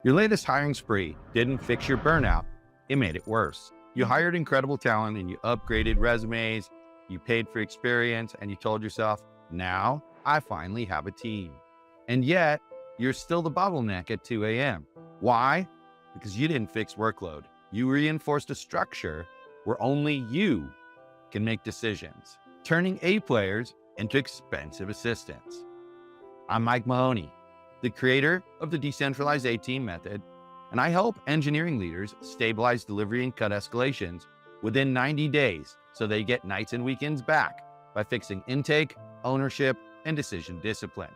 Your latest hiring spree didn't fix your burnout, it made it worse. You hired incredible talent and you upgraded resumes, you paid for experience, and you told yourself, now I finally have a team. And yet, you're still the bottleneck at 2 a.m. Why? Because you didn't fix workload. You reinforced a structure where only you can make decisions, turning A players into expensive assistants. I'm Mike Mahoney, the creator of the decentralized A-team method, and I help engineering leaders stabilize delivery and cut escalations within 90 days so they get nights and weekends back by fixing intake, ownership, and decision discipline.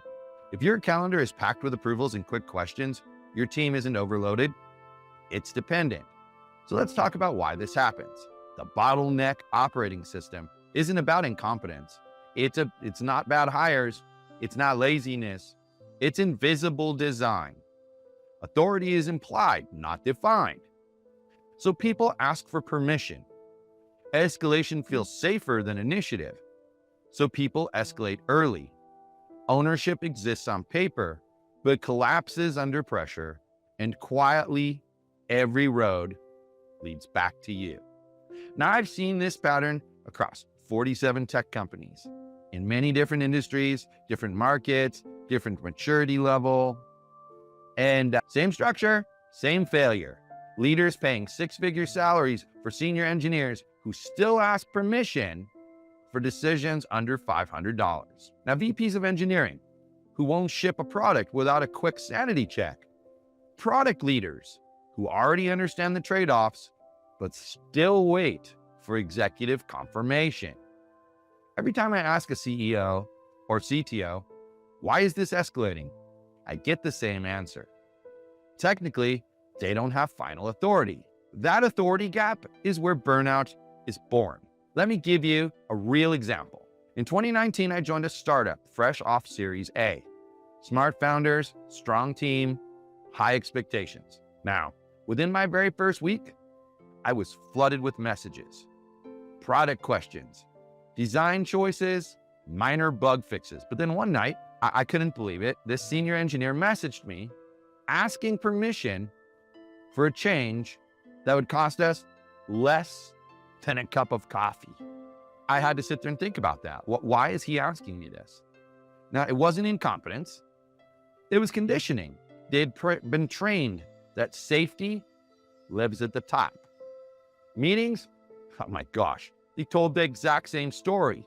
If your calendar is packed with approvals and quick questions, your team isn't overloaded, it's dependent. So let's talk about why this happens. The bottleneck operating system isn't about incompetence. It's not bad hires. It's not laziness. It's invisible design. Authority is implied, not defined. So people ask for permission. Escalation feels safer than initiative. So people escalate early. Ownership exists on paper, but collapses under pressure, and quietly, every road leads back to you. Now, I've seen this pattern across 47 tech companies in many different industries, different markets, different maturity level, and same structure, same failure. Leaders paying six-figure salaries for senior engineers who still ask permission for decisions under $500. Now, VPs of engineering who won't ship a product without a quick sanity check. Product leaders who already understand the trade-offs, but still wait for executive confirmation. Every time I ask a CEO or CTO, why is this escalating? I get the same answer. Technically, they don't have final authority. That authority gap is where burnout is born. Let me give you a real example. In 2019, I joined a startup fresh off Series A. Smart founders, strong team, high expectations. Now, within my very first week, I was flooded with messages, product questions, design choices, minor bug fixes. But then one night, I couldn't believe it. This senior engineer messaged me asking permission for a change that would cost us less than a cup of coffee. I had to sit there and think about that. Why is he asking me this? Now, it wasn't incompetence. It was conditioning. They'd been trained that safety lives at the top. Meetings, oh my gosh, they told the exact same story.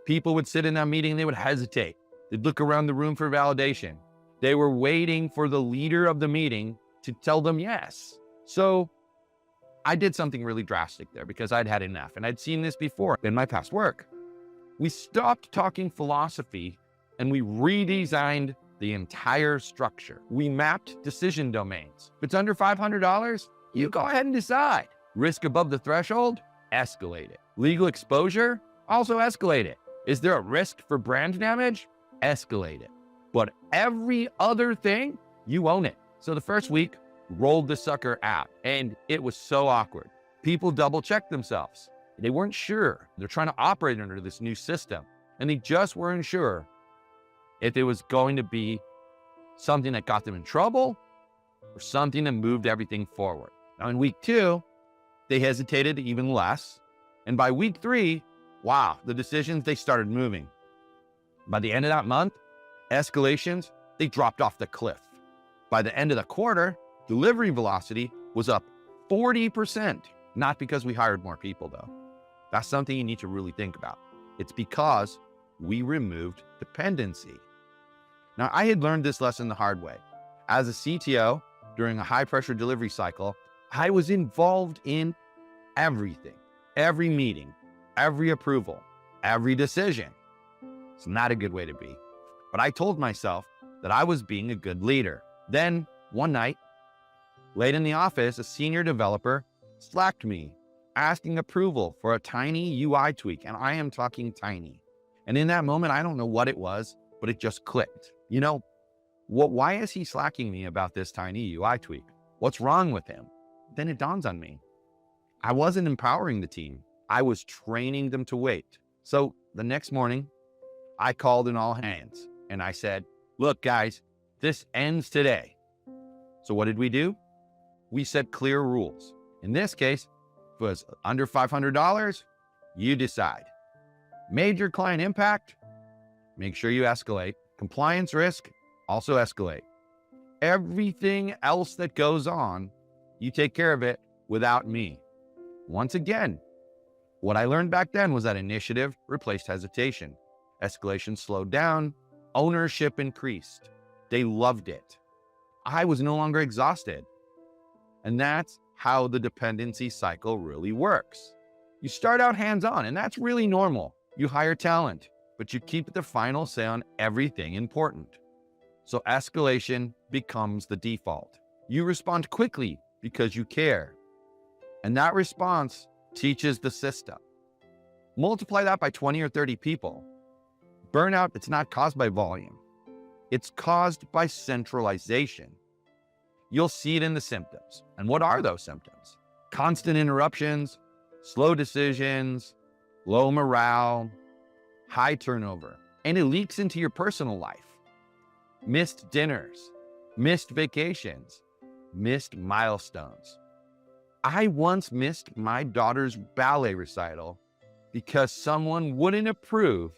People would sit in that meeting, they would hesitate. They'd look around the room for validation. They were waiting for the leader of the meeting to tell them yes. So I did something really drastic there because I'd had enough, and I'd seen this before in my past work. We stopped talking philosophy and we redesigned the entire structure. We mapped decision domains. If it's under $500, you go ahead and decide. Risk above the threshold? Escalate it. Legal exposure? Also escalate it. Is there a risk for brand damage? Escalate it. But every other thing, you own it. So the first week, rolled the sucker out, and it was so awkward. People double-checked themselves. They weren't sure. They're trying to operate under this new system, and they just weren't sure if it was going to be something that got them in trouble or something that moved everything forward. Now, in week 2, they hesitated even less. And by week 3, wow, the decisions, they started moving. By the end of that month, escalations, they dropped off the cliff. By the end of the quarter, delivery velocity was up 40%. Not because we hired more people, though. That's something you need to really think about. It's because we removed dependency. Now, I had learned this lesson the hard way. As a CTO, during a high-pressure delivery cycle, I was involved in everything, every meeting, every approval, every decision. It's not a good way to be. But I told myself that I was being a good leader. Then, one night, late in the office, a senior developer slacked me, asking approval for a tiny UI tweak, and I am talking tiny. And in that moment, I don't know what it was, but it just clicked. You know, why is he slacking me about this tiny UI tweak? What's wrong with him? Then it dawns on me. I wasn't empowering the team. I was training them to wait. So the next morning, I called in all hands and I said, look, guys, this ends today. So what did we do? We set clear rules. In this case, if it was under $500, you decide. Major client impact, make sure you escalate. Compliance risk, also escalate. Everything else that goes on, you take care of it without me. Once again, what I learned back then was that initiative replaced hesitation. Escalation slowed down, ownership increased. They loved it. I was no longer exhausted. And that's how the dependency cycle really works. You start out hands-on, and that's really normal. You hire talent, but you keep the final say on everything important. So escalation becomes the default. You respond quickly because you care. And that response teaches the system. Multiply that by 20 or 30 people. Burnout, it's not caused by volume. It's caused by centralization. You'll see it in the symptoms. And what are those symptoms? Constant interruptions, slow decisions, low morale, high turnover, and it leaks into your personal life. Missed dinners, missed vacations, missed milestones. I once missed my daughter's ballet recital because someone wouldn't approve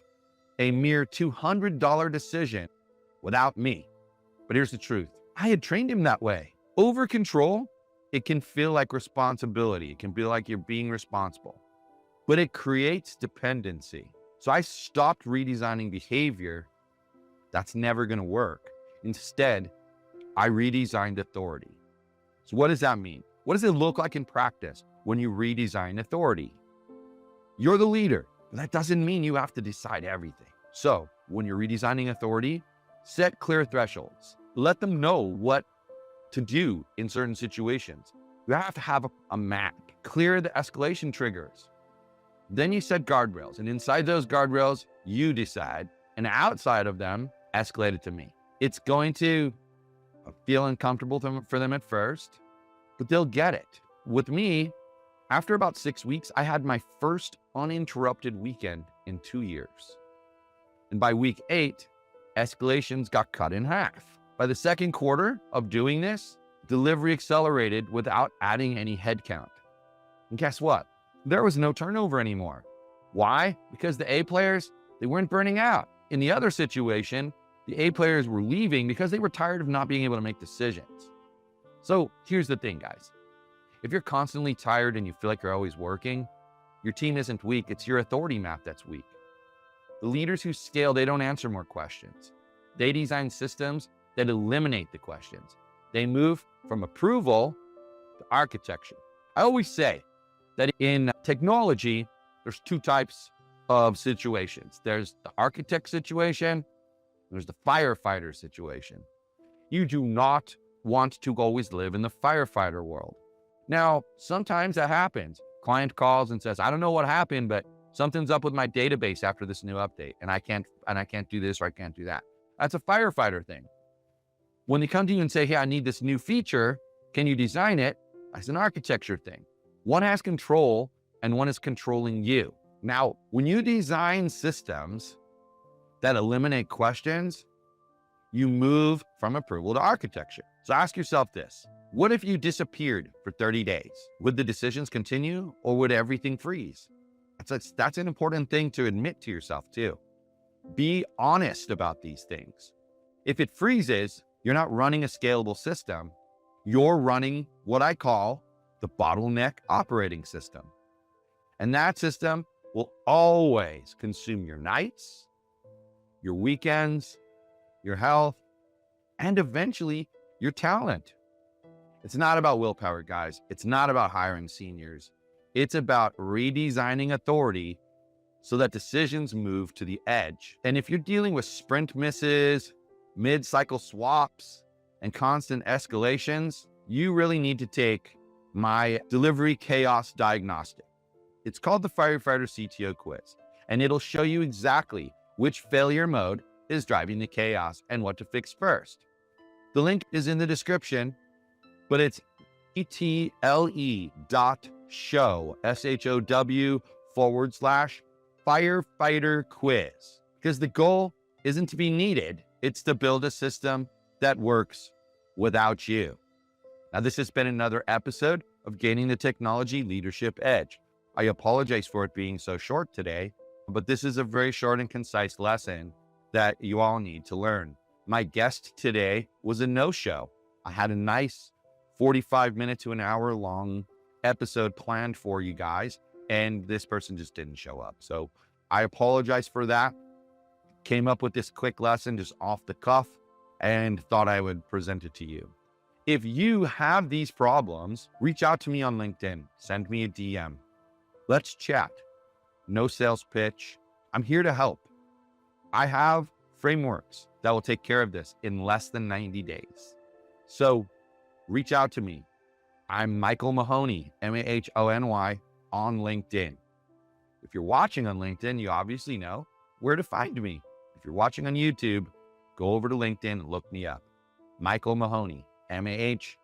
a mere $200 decision without me. But here's the truth. I had trained him that way. Over control, it can feel like responsibility. It can feel like you're being responsible, but it creates dependency. So I stopped redesigning behavior. That's never going to work. Instead, I redesigned authority. So what does that mean? What does it look like in practice when you redesign authority? You're the leader, but that doesn't mean you have to decide everything. So when you're redesigning authority, set clear thresholds. Let them know what to do in certain situations. You have to have a map. Clear the escalation triggers. Then you set guardrails, and inside those guardrails, you decide, and outside of them, escalate it to me. It's going to feel uncomfortable for them at first, but they'll get it. With me, after about 6 weeks, I had my first uninterrupted weekend in 2 years. And by week 8, escalations got cut in half. By the second quarter of doing this, delivery accelerated without adding any headcount. And guess what? There was no turnover anymore. Why? Because the A players, they weren't burning out. In the other situation, the A players were leaving because they were tired of not being able to make decisions. So here's the thing, guys. If you're constantly tired and you feel like you're always working, your team isn't weak. It's your authority map that's weak. The leaders who scale, they don't answer more questions. They design systems that eliminate the questions. They move from approval to architecture. I always say that in technology, there's 2 types of situations. There's the architect situation, there's the firefighter situation. You do not want to always live in the firefighter world. Now, sometimes that happens. Client calls and says, I don't know what happened, but something's up with my database after this new update, and I can't do this or I can't do that. That's a firefighter thing. When they come to you and say, hey, I need this new feature, can you design it? That's an architecture thing. One has control and one is controlling you. Now, when you design systems that eliminate questions, you move from approval to architecture. So ask yourself this. What if you disappeared for 30 days? Would the decisions continue or would everything freeze? That's an important thing to admit to yourself too. Be honest about these things. If it freezes, you're not running a scalable system. You're running what I call the bottleneck operating system. And that system will always consume your nights, your weekends, your health, and eventually your talent. It's not about willpower, guys. It's not about hiring seniors. It's about redesigning authority so that decisions move to the edge. And if you're dealing with sprint misses, mid-cycle swaps, and constant escalations, you really need to take my delivery chaos diagnostic. It's called the Firefighter CTO quiz, and it'll show you exactly which failure mode is driving the chaos and what to fix first. The link is in the description, but it's etle.show/firefighter quiz, because the goal isn't to be needed. It's to build a system that works without you. Now, this has been another episode of Gaining the Technology Leadership Edge. I apologize for it being so short today, but this is a very short and concise lesson that you all need to learn. My guest today was a no-show. I had a nice 45 minute to an hour long episode planned for you guys, and this person just didn't show up. So I apologize for that. Came up with this quick lesson just off the cuff and thought I would present it to you. If you have these problems, reach out to me on LinkedIn, send me a DM. Let's chat. No sales pitch. I'm here to help. I have frameworks that will take care of this in less than 90 days. So reach out to me. I'm Michael Mahoney, Mahony, on LinkedIn. If you're watching on LinkedIn, you obviously know where to find me. If you're watching on YouTube, go over to LinkedIn and look me up. Michael Mahoney, Mahony.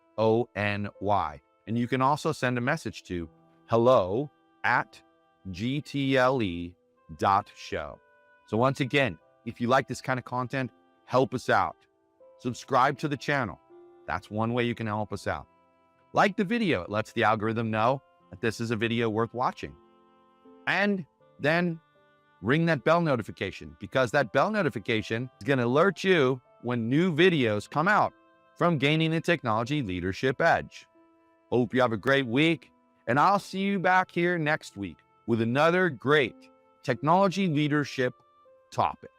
And you can also send a message to hello@gtle.show. So once again, if you like this kind of content, help us out. Subscribe to the channel. That's one way you can help us out. Like the video. It lets the algorithm know that this is a video worth watching. And then ring that bell notification, because that bell notification is going to alert you when new videos come out from Gaining the Technology Leadership Edge. Hope you have a great week, and I'll see you back here next week with another great technology leadership topic.